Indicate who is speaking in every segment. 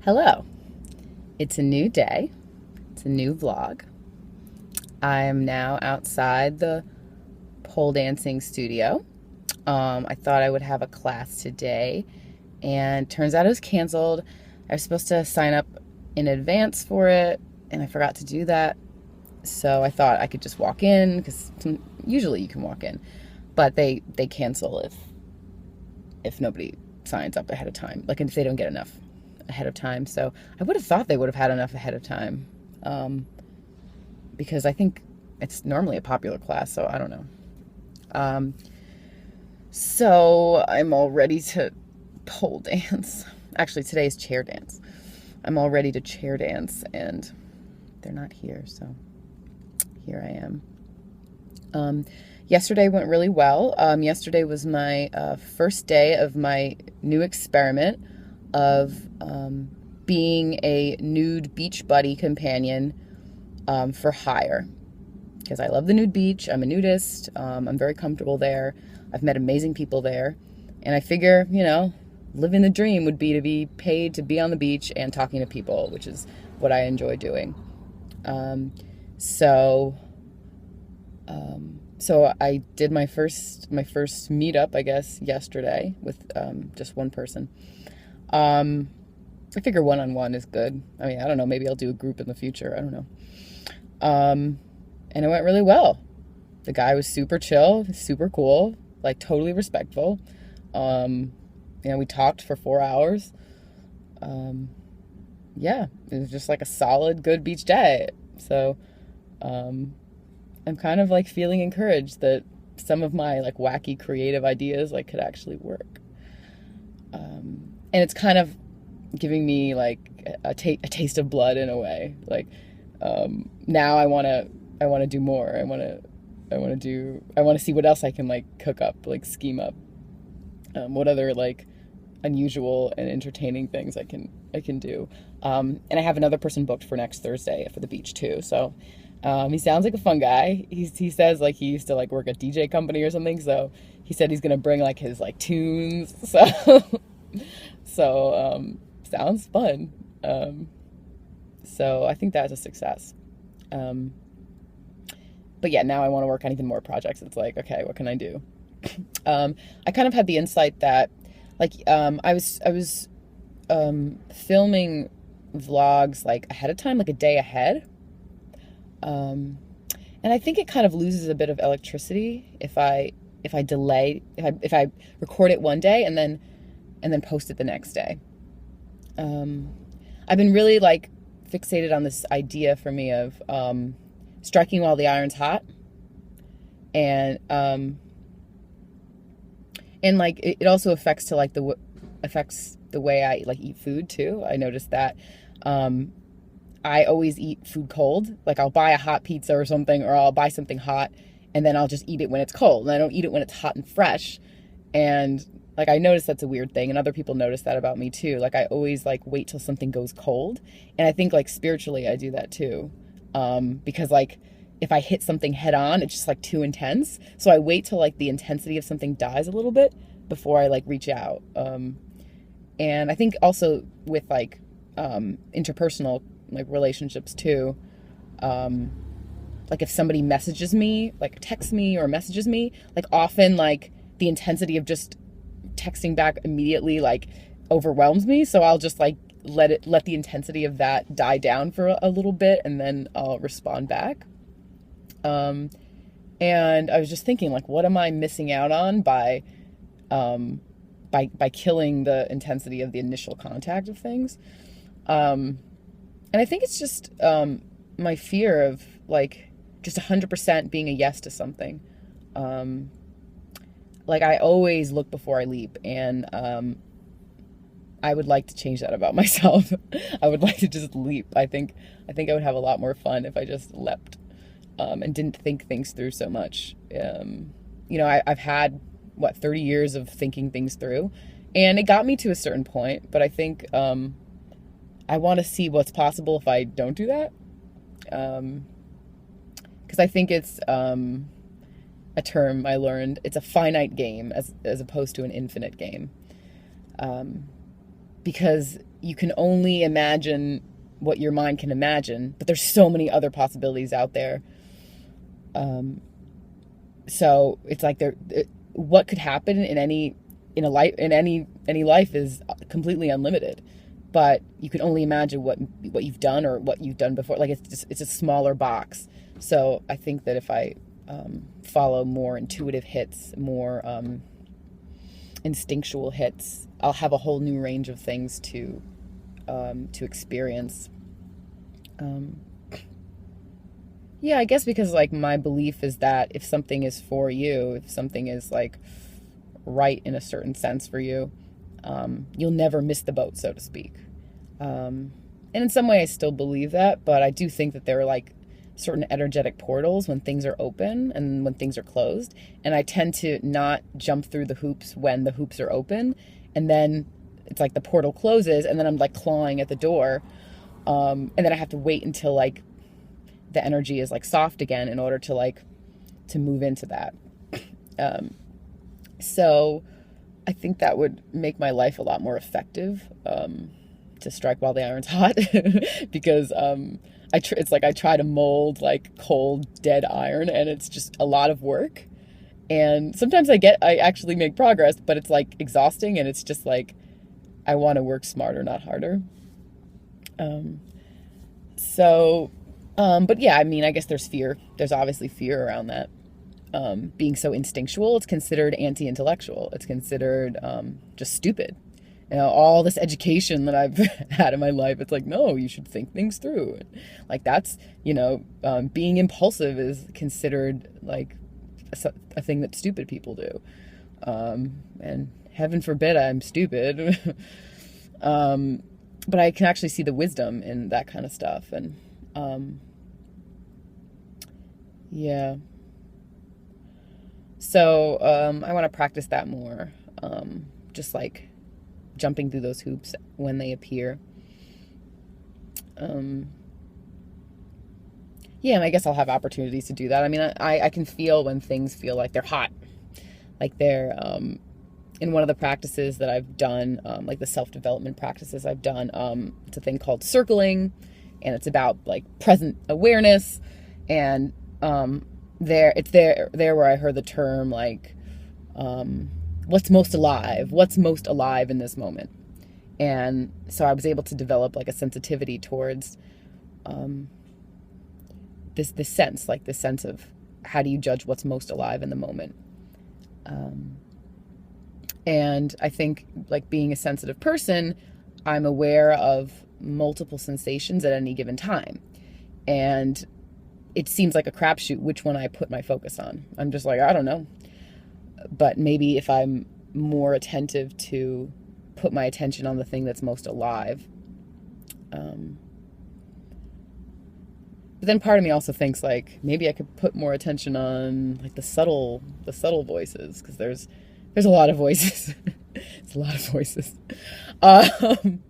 Speaker 1: Hello. It's a new day. It's a new vlog. I am now outside the pole dancing studio. I thought I would have a class today, and turns out it was canceled. I was supposed to sign up in advance for it, and I forgot to do that. So I thought I could just walk in because usually you can walk in, but they cancel if nobody signs up ahead of time, like if they don't get enough ahead of time. So I would have thought they would have had enough ahead of time, because I think it's normally a popular class, so I don't know. So I'm all ready to pole dance. Actually, today is chair dance. I'm all ready to chair dance, and they're not here, so here I am. Yesterday went really well. Yesterday was my first day of my new experiment of being a nude beach buddy companion for hire. Because I love the nude beach. I'm a nudist. I'm very comfortable there. I've met amazing people there. And I figure, living the dream would be to be paid to be on the beach and talking to people, which is what I enjoy doing. So I did my first meetup, I guess, yesterday with just one person. I figure one-on-one is good. I mean, I don't know, maybe I'll do a group in the future. I don't know. And it went really well. The guy was super chill, super cool, like totally respectful. We talked for 4 hours. Yeah, it was just like a solid, good beach day. So, I'm kind of like feeling encouraged that some of my like wacky creative ideas like could actually work. And it's kind of giving me like a taste of blood in a way. Like, now I want to do more. I want to see what else I can like cook up, like scheme up. What other like unusual and entertaining things I can do. And I have another person booked for next Thursday for the beach too. So, he sounds like a fun guy. He says like he used to like work at DJ company or something. So he said he's going to bring like his like tunes. So, sounds fun. So I think that's a success. But yeah, now I want to work on even more projects. It's like, okay, what can I do? I kind of had the insight that like, I was filming vlogs like ahead of time, like a day ahead. And I think it kind of loses a bit of electricity if I delay, if I record it one day and then post it the next day. I've been really like fixated on this idea for me of striking while the iron's hot, and like it also affects the way I like eat food too. I noticed that I always eat food cold. Like I'll buy a hot pizza or something, or I'll buy something hot and then I'll just eat it when it's cold, and I don't eat it when it's hot and fresh. And like I noticed that's a weird thing, and other people notice that about me too. Like I always like wait till something goes cold, and I think like spiritually I do that too, because like if I hit something head on, it's just like too intense. So I wait till like the intensity of something dies a little bit before I like reach out. And I think also with like interpersonal like relationships too, like if somebody messages me, like texts me or messages me, like often like the intensity of just texting back immediately like overwhelms me. So I'll just like let the intensity of that die down for a little bit, and then I'll respond back. And I was just thinking, like, what am I missing out on by killing the intensity of the initial contact of things? And I think it's just my fear of like just 100% being a yes to something. Like I always look before I leap, and I would like to change that about myself. I would like to just leap. I think I would have a lot more fun if I just leapt. And didn't think things through so much. I've had 30 years of thinking things through, and it got me to a certain point, but I think I want to see what's possible if I don't do that, because I think it's a term I learned. It's a finite game as opposed to an infinite game. because you can only imagine what your mind can imagine, but there's so many other possibilities out there. So it's like what could happen in any life is completely unlimited, but you can only imagine what you've done or what you've done before. Like it's a smaller box. So I think that if I follow more intuitive hits, more instinctual hits, I'll have a whole new range of things to experience. Yeah, I guess because like my belief is that if something is for you, if something is like right in a certain sense for you, you'll never miss the boat, so to speak. And in some way I still believe that, but I do think that there are like certain energetic portals when things are open and when things are closed. And I tend to not jump through the hoops when the hoops are open. And then it's like the portal closes and then I'm like clawing at the door. And then I have to wait until like the energy is like soft again in order to move into that. So I think that would make my life a lot more effective, to strike while the iron's hot, because it's like I try to mold like cold, dead iron, and it's just a lot of work. And sometimes I actually make progress, but it's like exhausting, and it's just like I want to work smarter, not harder. But yeah, I mean, I guess there's fear. There's obviously fear around that. Being so instinctual, it's considered anti-intellectual. It's considered just stupid. You know, all this education that I've had in my life, it's like, no, you should think things through. Like that's, being impulsive is considered like a thing that stupid people do. And heaven forbid I'm stupid. But I can actually see the wisdom in that kind of stuff. And yeah. So I want to practice that more. Just like jumping through those hoops when they appear. Yeah, and I guess I'll have opportunities to do that. I mean, I can feel when things feel like they're hot. Like they're, in one of the practices that I've done, like the self-development practices I've done, it's a thing called circling, and it's about like present awareness. And there where I heard the term like, what's most alive in this moment. And so I was able to develop like a sensitivity towards this sense of how do you judge what's most alive in the moment. And I think like being a sensitive person, I'm aware of multiple sensations at any given time. And it seems like a crapshoot which one I put my focus on. I'm just like, I don't know. But maybe if I'm more attentive to put my attention on the thing that's most alive. But then part of me also thinks like maybe I could put more attention on like the subtle voices, because there's a lot of voices. It's a lot of voices. I'm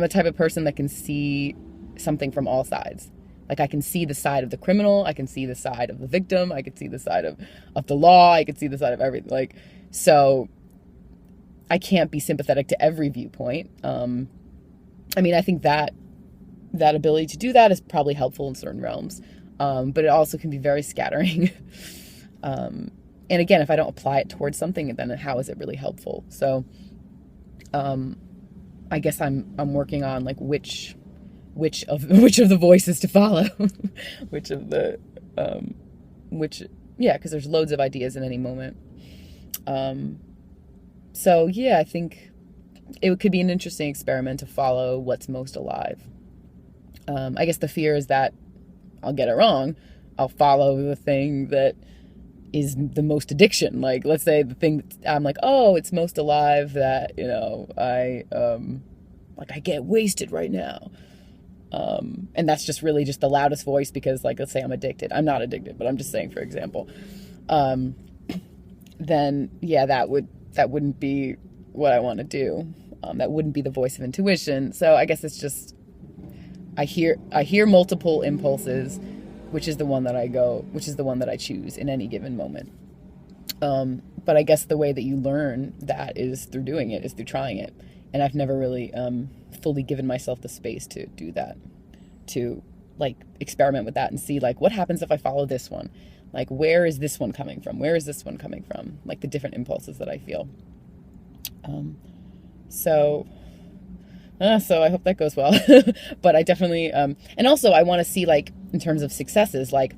Speaker 1: a type of person that can see something from all sides. Like I can see the side of the criminal, I can see the side of the victim, I can see the side of the law, I can see the side of everything. Like, so I can't be sympathetic to every viewpoint. I mean, I think that ability to do that is probably helpful in certain realms. But it also can be very scattering. And again, if I don't apply it towards something, then how is it really helpful? So, I guess I'm working on like which of the voices to follow, because there's loads of ideas in any moment. So yeah, I think it could be an interesting experiment to follow what's most alive. I guess the fear is that I'll get it wrong. I'll follow the thing that is the most addiction. Like, let's say the thing that I'm like, oh, it's most alive that, I get wasted right now. And that's just really just the loudest voice because, like, let's say I'm addicted. I'm not addicted, but I'm just saying, for example. Then, yeah, that wouldn't be what I want to do. That wouldn't be the voice of intuition. So I guess it's just, I hear multiple impulses, which is the one that I choose in any given moment. But I guess the way that you learn that is through doing it, is through trying it. And I've never really fully given myself the space to do that, to like experiment with that and see like what happens if I follow this one. Like, where is this one coming from? Where is this one coming from? Like the different impulses that I feel. So I hope that goes well. But I definitely, and also I want to see, like, in terms of successes, like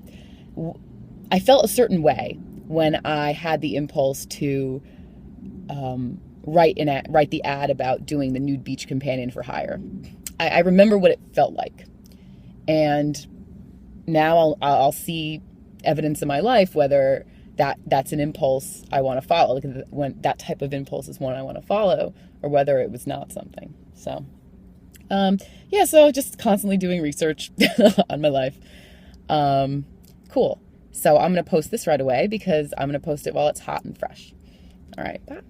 Speaker 1: I felt a certain way when I had the impulse to write the ad about doing the nude beach companion for hire. I remember what it felt like, and now I'll see evidence in my life whether that's an impulse I want to follow, like when that type of impulse is one I want to follow, or whether it was not something. So yeah, so just constantly doing research on my life. Cool. So I'm going to post this right away because I'm going to post it while it's hot and fresh. All right, bye.